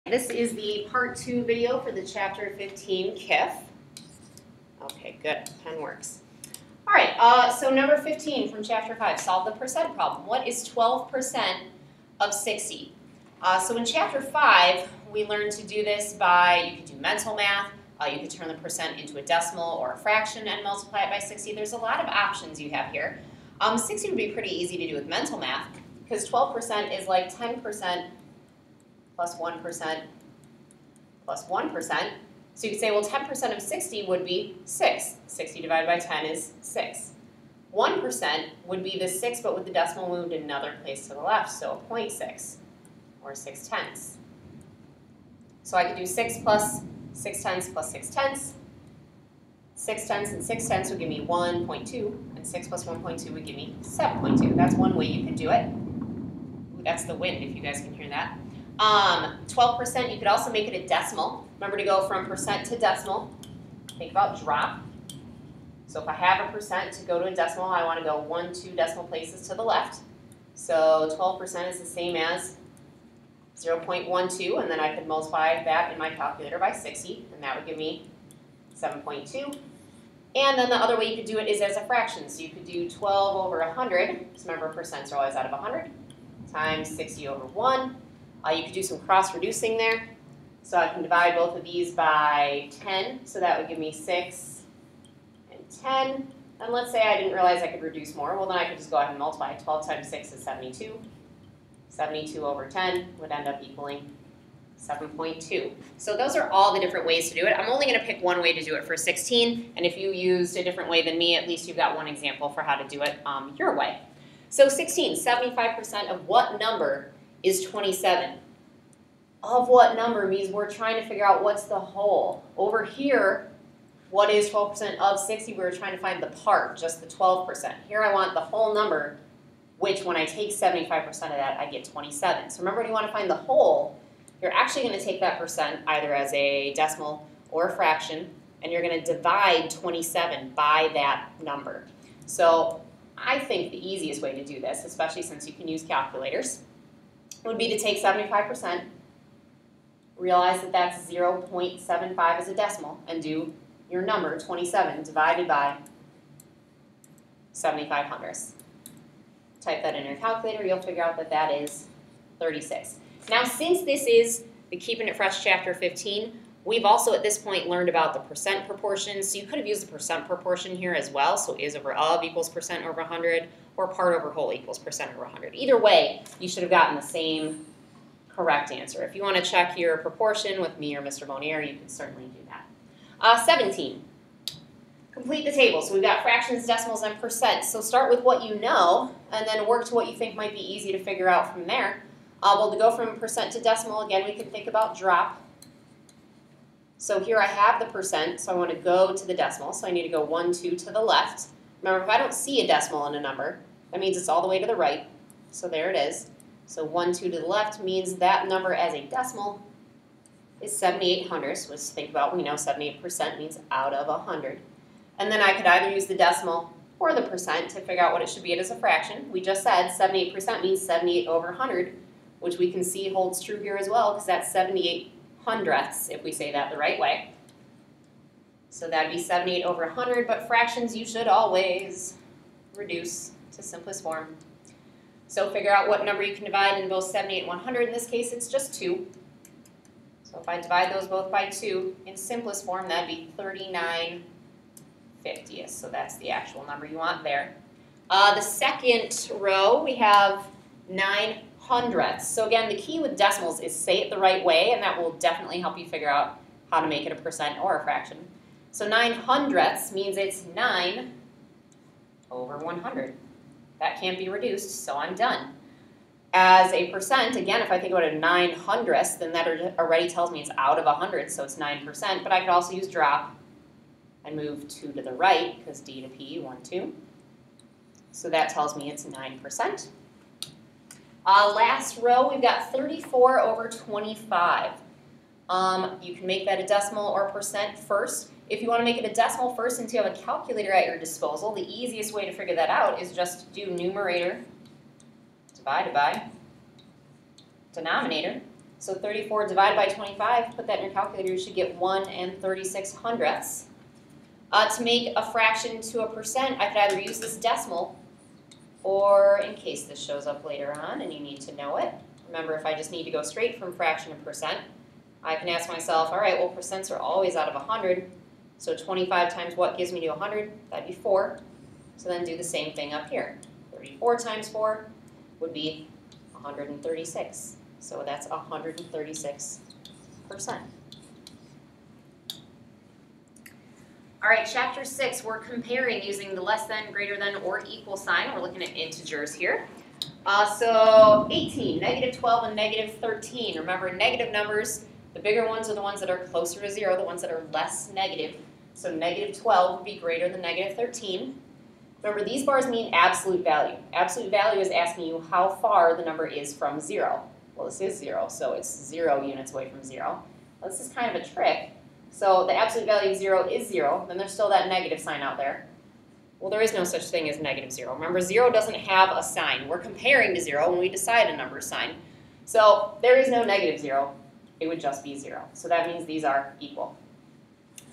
This is the part 2 video for the chapter 15 KIF. Okay, good. Pen works. All right, so number 15 from chapter 5, solve the percent problem. What is 12% of 60? So in chapter 5, we learned to do this by, you could do mental math, you could turn the percent into a decimal or a fraction and multiply it by 60. There's a lot of options you have here. 60 would be pretty easy to do with mental math because 12% is like 10% plus 1% plus 1%. So you could say, well, 10% of 60 would be 6. 60 divided by 10 is 6. 1% would be the 6, but with the decimal moved another place to the left, so 0.6, or 6/10. So I could do 6 plus 6/10 plus 6/10. 6/10 and 6/10 would give me 1.2, and 6 plus 1.2 would give me 7.2. That's one way you could do it. Ooh, that's the wind, if you guys can hear that. 12%, you could also make it a decimal. Remember to go from percent to decimal. Think about drop. So if I have a percent to go to a decimal, I want to go 1, 2 decimal places to the left. So 12% is the same as 0.12, and then I could multiply that in my calculator by 60, and that would give me 7.2. And then the other way you could do it is as a fraction. So you could do 12 over 100, because remember percents are always out of 100, times 60 over 1. You could do some cross-reducing there. So I can divide both of these by 10, so that would give me 6 and 10. And let's say I didn't realize I could reduce more. Well, then I could just go ahead and multiply. 12 times 6 is 72. 72 over 10 would end up equaling 7.2. So those are all the different ways to do it. I'm only going to pick one way to do it for 16, and if you used a different way than me, at least you've got one example for how to do it your way. So 16, 75% of what number is 27. Of what number means we're trying to figure out what's the whole. Over here, what is 12% of 60? We're trying to find the part, just the 12%. Here I want the whole number, which when I take 75% of that, I get 27. So remember, when you want to find the whole, you're actually going to take that percent either as a decimal or a fraction, and you're going to divide 27 by that number. So I think the easiest way to do this, especially since you can use calculators, would be to take 75%, realize that that's 0.75 as a decimal, and do your number, 27, divided by 75 hundredths. Type that in your calculator, you'll figure out that that is 36. Now, since this is the Keeping It Fresh Chapter 15, we've also at this point learned about the percent proportion, so you could have used the percent proportion here as well, so is over of equals percent over 100, or part over whole equals percent over 100. Either way, you should have gotten the same correct answer. If you want to check your proportion with me or Mr. Monier, you can certainly do that. 17. Complete the table. So we've got fractions, decimals, and percent. So start with what you know, and then work to what you think might be easy to figure out from there. Well, to go from percent to decimal, again, we can think about drop. So here I have the percent, so I want to go to the decimal. So I need to go 1, 2 to the left. Remember, if I don't see a decimal in a number, that means it's all the way to the right. So there it is. So 1, 2 to the left means that number as a decimal is 78 hundredths, which think about, we know 78% means out of 100. And then I could either use the decimal or the percent to figure out what it should be as a fraction. We just said 78% means 78 over 100, which we can see holds true here as well, because that's 78 hundredths, if we say that the right way. So that'd be 78 over 100, but fractions you should always reduce to simplest form. So figure out what number you can divide in both 78 and 100. In this case, it's just 2. So if I divide those both by 2, in simplest form, that'd be 39 50ths. So that's the actual number you want there. The second row, we have 9 hundredths. So again, the key with decimals is say it the right way, and that will definitely help you figure out how to make it a percent or a fraction. So 9 hundredths means it's 9 over 100. That can't be reduced, so I'm done. As a percent, again, if I think about a 9 hundredths, then that already tells me it's out of 100, so it's 9%. But I could also use drop and move 2 to the right, because D to P, 1, 2. So that tells me it's 9%. Last row, we've got 34 over 25. You can make that a decimal or percent first. If you want to make it a decimal first, since you have a calculator at your disposal, the easiest way to figure that out is just do numerator divided by denominator. So 34 divided by 25, put that in your calculator, you should get 1 36/100ths. To make a fraction to a percent, I could either use this decimal, or in case this shows up later on and you need to know it, remember if I just need to go straight from fraction to percent, I can ask myself, all right, well percents are always out of 100, so 25 times what gives me to 100? That'd be 4. So then do the same thing up here. 34 times 4 would be 136. So that's 136%. All right, chapter 6, we're comparing using the less than, greater than, or equal sign. We're looking at integers here. So 18, negative 12, and negative 13. Remember, negative numbers, the bigger ones are the ones that are closer to 0, the ones that are less negative. So negative 12 would be greater than negative 13. Remember, these bars mean absolute value. Absolute value is asking you how far the number is from 0. Well, this is 0, so it's 0 units away from 0. Well, this is kind of a trick. So the absolute value of 0 is 0, then there's still that negative sign out there. Well, there is no such thing as negative 0. Remember, 0 doesn't have a sign. We're comparing to 0 when we decide a number sign. So there is no negative 0. It would just be 0. So that means these are equal.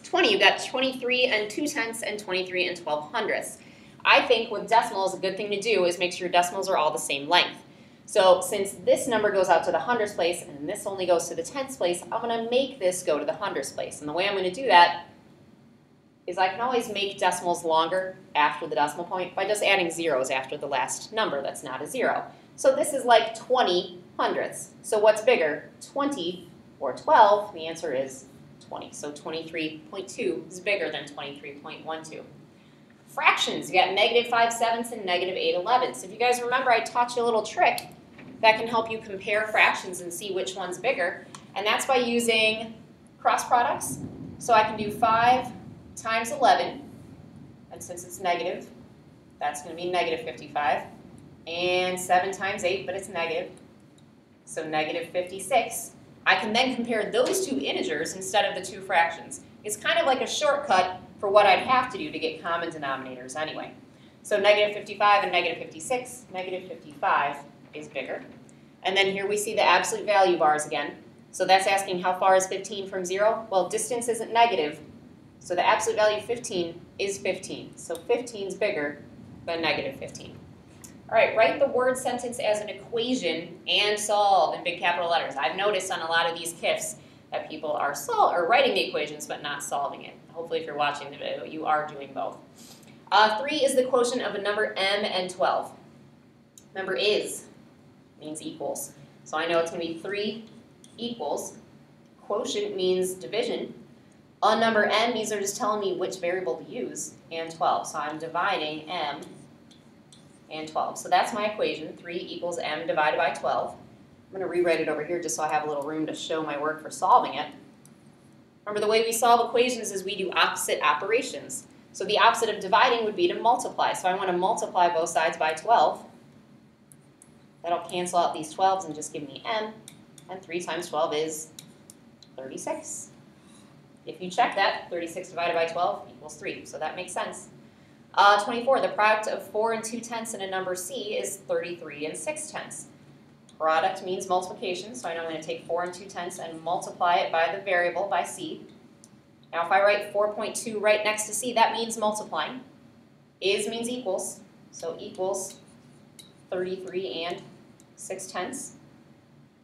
20, you've got 23 2/10 and 23 12/100ths. I think with decimals, a good thing to do is make sure your decimals are all the same length. So since this number goes out to the hundredths place and this only goes to the tenths place, I'm going to make this go to the hundredths place. And the way I'm going to do that is I can always make decimals longer after the decimal point by just adding zeros after the last number that's not a 0. So this is like 20 hundredths. So what's bigger, 20 or 12? The answer is 20. So 23.2 is bigger than 23.12. Fractions, you got negative 5/7 and negative 8/11. So if you guys remember, I taught you a little trick that can help you compare fractions and see which one's bigger. And that's by using cross products. So I can do 5 times 11, and since it's negative, that's going to be negative 55. And 7 times 8, but it's negative, so negative 56. I can then compare those two integers instead of the two fractions. It's kind of like a shortcut for what I'd have to do to get common denominators anyway. So negative 55 and negative 56, negative 55 is bigger. And then here we see the absolute value bars again. So that's asking how far is 15 from 0? Well, distance isn't negative, so the absolute value of 15 is 15. So 15 is bigger than negative 15. All right, write the word sentence as an equation and solve in big capital letters. I've noticed on a lot of these KIFs that people are writing the equations but not solving it. Hopefully if you're watching the video, you are doing both. 3 is the quotient of a number m and 12. Remember, is means equals. So I know it's going to be 3 equals. Quotient means division. A number m means they're just telling me which variable to use, and 12. So I'm dividing m and 12. So that's my equation, 3 equals m divided by 12. I'm going to rewrite it over here just so I have a little room to show my work for solving it. Remember, the way we solve equations is we do opposite operations. So the opposite of dividing would be to multiply. So I want to multiply both sides by 12. That'll cancel out these 12s and just give me m. And 3 times 12 is 36. If you check that, 36 divided by 12 equals 3. So that makes sense. 24, the product of 4 2/10 and a number c is 33 6/10. Product means multiplication, so I know I'm going to take 4 2/10 and multiply it by the variable, by c. Now if I write 4.2 right next to c, that means multiplying. Is means equals, so equals 33 6/10.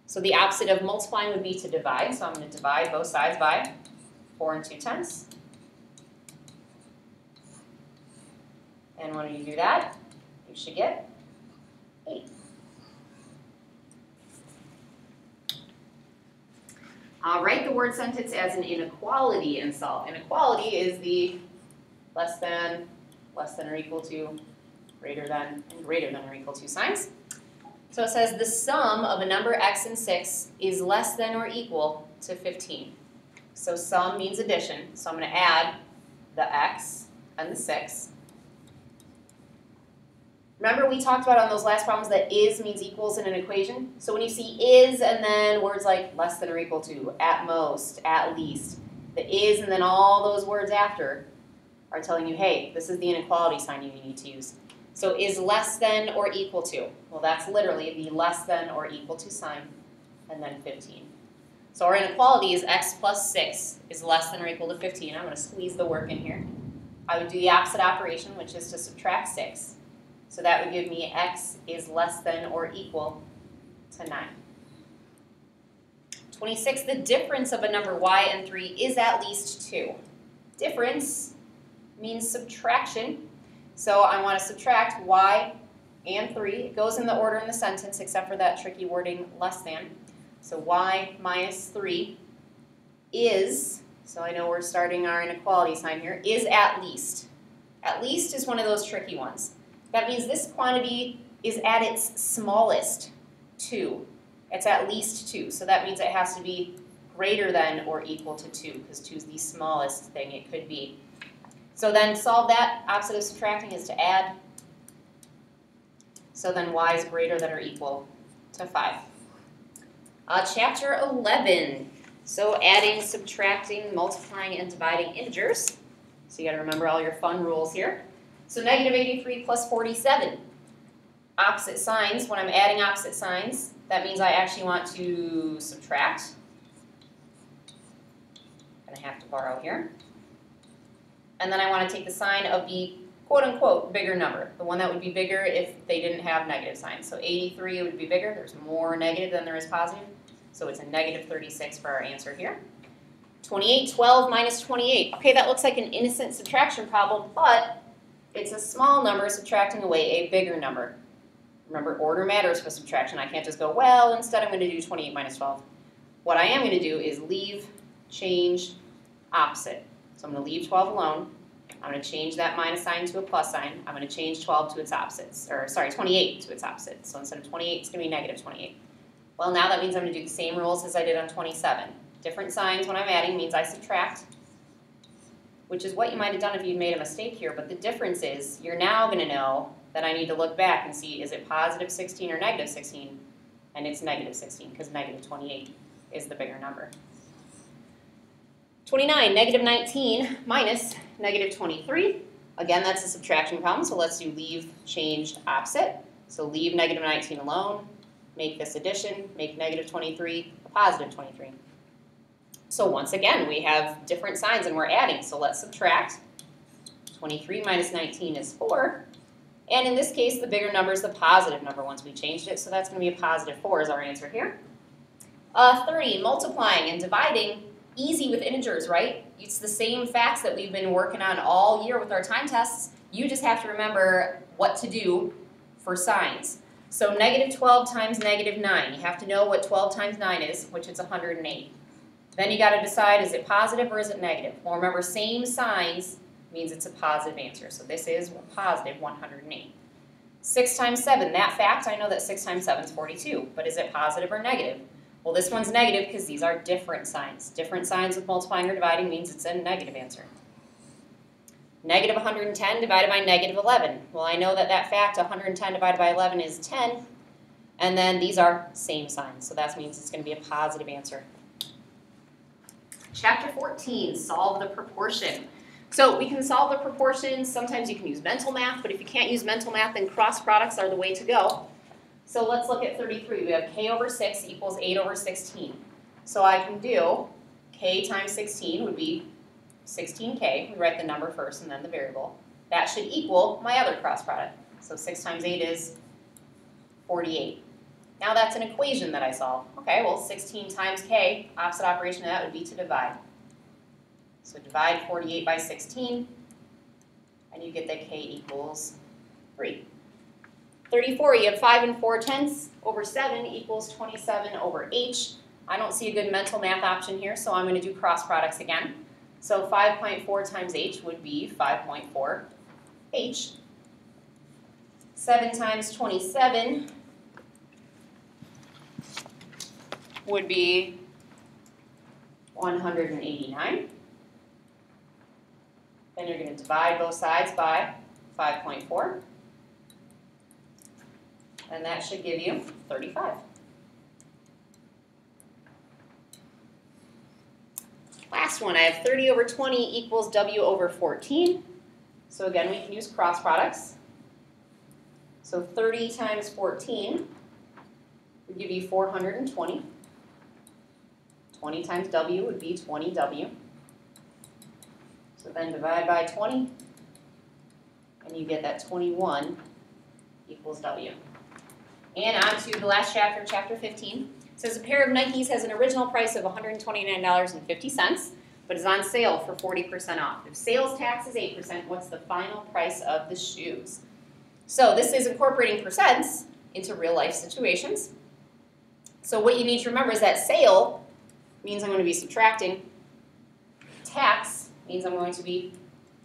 So the opposite of multiplying would be to divide, so I'm going to divide both sides by 4 2/10. And when you do that, you should get 8. Write the word sentence as an inequality and solve. Inequality is the less than or equal to, greater than, and greater than or equal to signs. So it says the sum of a number x and 6 is less than or equal to 15. So sum means addition, so I'm going to add the x and the 6. Remember we talked about on those last problems that is means equals in an equation? So when you see is and then words like less than or equal to, at most, at least, the is and then all those words after are telling you, hey, this is the inequality sign you need to use. So is less than or equal to? Well, that's literally the less than or equal to sign and then 15. So our inequality is x plus 6 is less than or equal to 15. I'm going to squeeze the work in here. I would do the opposite operation, which is to subtract 6. So that would give me x is less than or equal to 9. 26, the difference of a number y and 3 is at least 2. Difference means subtraction. So I want to subtract y and 3. It goes in the order in the sentence except for that tricky wording less than. So y minus 3 is, so I know we're starting our inequality sign here, is at least. At least is one of those tricky ones. That means this quantity is at its smallest, 2. It's at least 2, so that means it has to be greater than or equal to 2, because 2 is the smallest thing it could be. So then solve that. Opposite of subtracting is to add. So then y is greater than or equal to 5. Chapter 11. So adding, subtracting, multiplying, and dividing integers. So you got to remember all your fun rules here. So negative 83 plus 47. Opposite signs. When I'm adding opposite signs, that means I actually want to subtract. I'm going to have to borrow here. And then I want to take the sign of the quote-unquote bigger number, the one that would be bigger if they didn't have negative signs. So 83 would be bigger. There's more negative than there is positive. So it's a negative 36 for our answer here. 28, 12 minus 28. Okay, that looks like an innocent subtraction problem, but it's a small number subtracting away a bigger number. Remember, order matters for subtraction. I can't just go, well, instead I'm going to do 28 minus 12. What I am going to do is leave, change, opposite. So I'm going to leave 12 alone. I'm going to change that minus sign to a plus sign. I'm going to change 12 to its opposites, or sorry, 28 to its opposite. So instead of 28, it's going to be negative 28. Well, now that means I'm going to do the same rules as I did on 27. Different signs when I'm adding means I subtract, which is what you might have done if you'd made a mistake here. But the difference is you're now going to know that I need to look back and see, is it positive 16 or negative 16? And it's negative 16 because negative 28 is the bigger number. 29, negative 19 minus negative 23. Again, that's a subtraction problem, so let's do leave, changed, opposite. So leave negative 19 alone, make this addition, make negative 23 a positive 23. So once again, we have different signs and we're adding, so let's subtract. 23 minus 19 is 4. And in this case, the bigger number is the positive number once we changed it, so that's going to be a positive 4 is our answer here. 30, multiplying and dividing. Easy with integers, right? It's the same facts that we've been working on all year with our time tests. You just have to remember what to do for signs. So negative 12 times negative 9. You have to know what 12 times 9 is, which is 108. Then you got to decide, is it positive or is it negative? Well, remember, same signs means it's a positive answer. So this is positive 108. 6 times 7. That fact, I know that 6 times 7 is 42. But is it positive or negative? Well, this one's negative because these are different signs. Different signs with multiplying or dividing means it's a negative answer. Negative 110 divided by negative 11. Well, I know that that fact, 110 divided by 11 is 10. And then these are same signs. So that means it's going to be a positive answer. Chapter 14, solve the proportion. So we can solve the proportion. Sometimes you can use mental math, but if you can't use mental math, then cross products are the way to go. So let's look at 33. We have k over 6 equals 8 over 16. So I can do k times 16 would be 16k. We write the number first and then the variable. That should equal my other cross product. So 6 times 8 is 48. Now that's an equation that I solve. Okay, well 16 times k, opposite operation of that would be to divide. So divide 48 by 16, and you get that k equals 3. 34, you have 5 and 4/10 over 7 equals 27 over h. I don't see a good mental math option here, so I'm going to do cross products again. So 5.4 times h would be 5.4 h. 7 times 27 would be 189. Then you're going to divide both sides by 5.4. And that should give you 35. Last one, I have 30 over 20 equals w over 14. So again, we can use cross products. So 30 times 14 would give you 420. 20 times W would be 20W. So then divide by 20, and you get that 21 equals W. And on to the last chapter, chapter 15. It says a pair of Nikes has an original price of $129.50, but is on sale for 40% off. If sales tax is 8%, what's the final price of the shoes? So this is incorporating percents into real life situations. So what you need to remember is that sale means I'm going to be subtracting. Tax means I'm going to be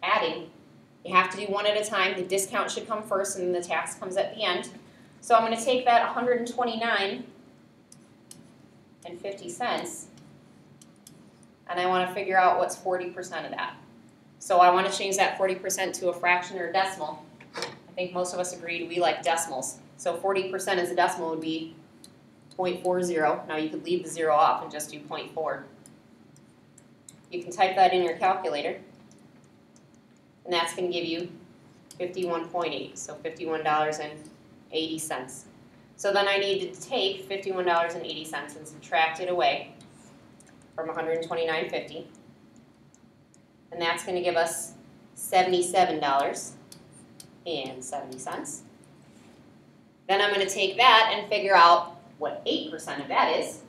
adding. You have to do one at a time. The discount should come first and the tax comes at the end. So I'm going to take that $129.50 and I want to figure out what's 40% of that. So I want to change that 40% to a fraction or a decimal. I think most of us agreed we like decimals. So 40% as a decimal would be 0.40. Now you could leave the 0 off and just do 0.4. You can type that in your calculator, and that's going to give you 51.8, so $51.80. So then I need to take $51.80 and subtract it away from $129.50, and that's going to give us $77.70. Then I'm going to take that and figure out what 8% of that is.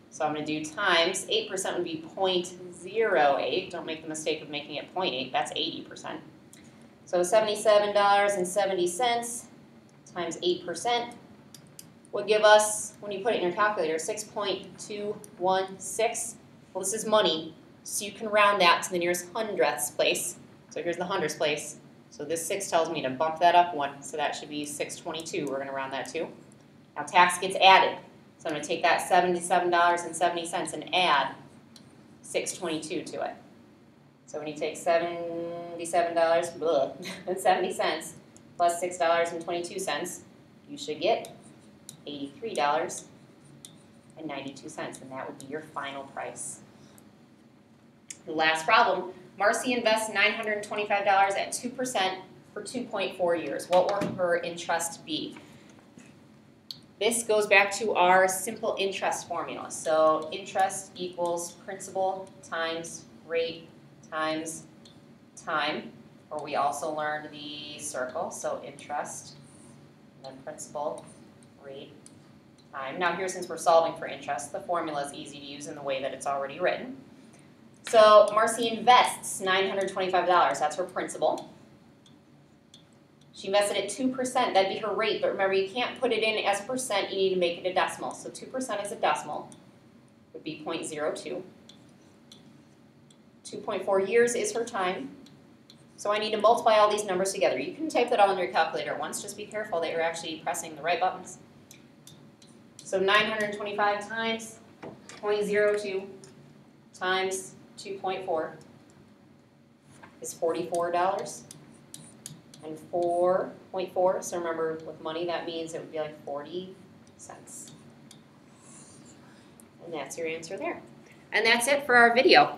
So I'm going to do times, 8% would be 0.08. Don't make the mistake of making it 0.8, that's 80%. So $77.70 times 8% would give us, when you put it in your calculator, 6.216. Well, this is money, so you can round that to the nearest hundredths place. So here's the hundredths place. So this 6 tells me to bump that up 1, so that should be 622. We're going to round that to. Now tax gets added. So I'm going to take that $77.70 and add 622 to it. So when you take $77.70 plus $6.22, you should get $83.92, and that would be your final price. The last problem, Marcy invests $925 at 2% for 2.4 years. What will her interest be? This goes back to our simple interest formula. So interest equals principal times rate times time, or we also learned the circle. So interest, and then principal, rate, time. Now here, since we're solving for interest, the formula is easy to use in the way that it's already written. So Marcy invests $925, that's her principal. She invested at 2%, that'd be her rate, but remember you can't put it in as a percent, you need to make it a decimal. So 2% as a decimal would be 0.02. 2.4 years is her time. So I need to multiply all these numbers together. You can type that all in your calculator at once, just be careful that you're actually pressing the right buttons. So 925 times 0.02 times 2.4 is $44. And 4.4, so remember with money that means it would be like 40 cents. And that's your answer there. And that's it for our video.